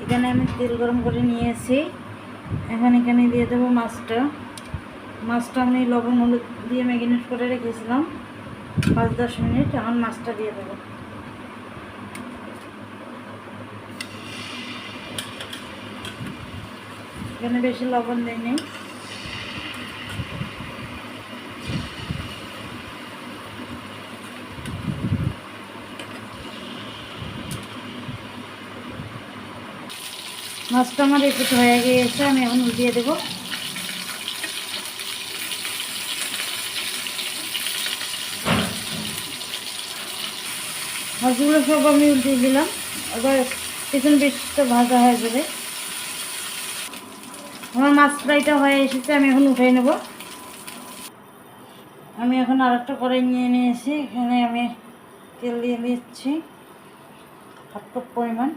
এখানে আমি তেল গরম করে নিয়েছি। এখন এখানে দিয়ে দেবো মাছটা। মাছটা আমি লবণ হলুদ দিয়ে ম্যারিনেট করে রেখেছিলাম 5-10 মিনিট। এখন মাছটা দিয়ে দেবো। এখানে বেশি লবণ দিইনি। মাছটা আমার একটু হয়ে গিয়েছে, আমি এখন উল্টিয়ে দেবো। মাছগুলো সব আমি উল্টিয়ে দিলাম। এবার পিছন পিছটা ভাজা হয়ে যাবে। আমার মাছ ফ্রাইটা হয়ে এসেছে, আমি এখন উঠিয়ে নেব। আমি এখন আরেকটা কড়াই নিয়ে নিয়েছি। এখানে আমি তেল দিয়ে দিচ্ছি 1/2 কাপ পরিমাণ।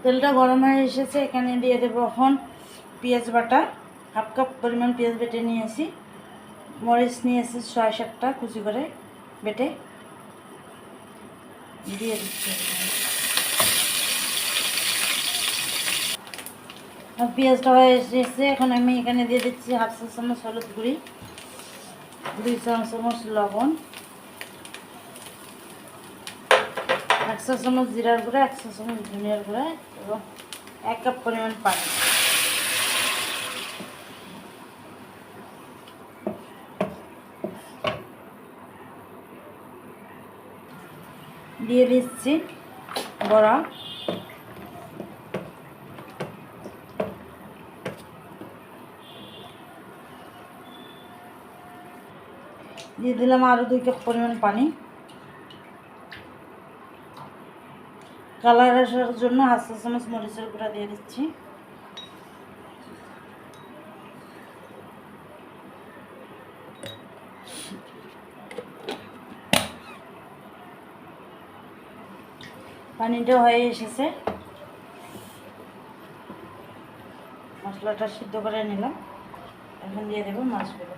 তেলটা গরম হয়ে এসেছে, এখানে দিয়ে দেবো এখন পেঁয়াজ বাটা। 1/2 কাপ পরিমাণ পেঁয়াজ বেটে নিয়েছি। মরিচ নিয়েছি 6-7টা কুচি করে বেটে দিয়ে দিচ্ছি। আর পেঁয়াজটা হয়ে এসেছে, এখন আমি এখানে দিয়ে দিচ্ছি 1/2 চা চামচ হলুদ গুঁড়ি, 2 চা চামচ লবণ, 1 চা চামচ জিরার গুঁড়া, 1 চা চামচ ধনিয়ার গুঁড়া এবং 1 কাপ পরিমাণ পানি। দিয়ে দিচ্ছি বড়া। দিয়ে দিলাম আরও 2 কাপ পরিমাণ পানি। কালার আসার জন্য 1/2 চা চামচ মরিচের গুঁড়া দিয়ে দিচ্ছি। পানিটা হয়ে এসেছে, মশলাটা সিদ্ধ করে নিলাম। এখন দিয়ে দেবো মাছগুলো।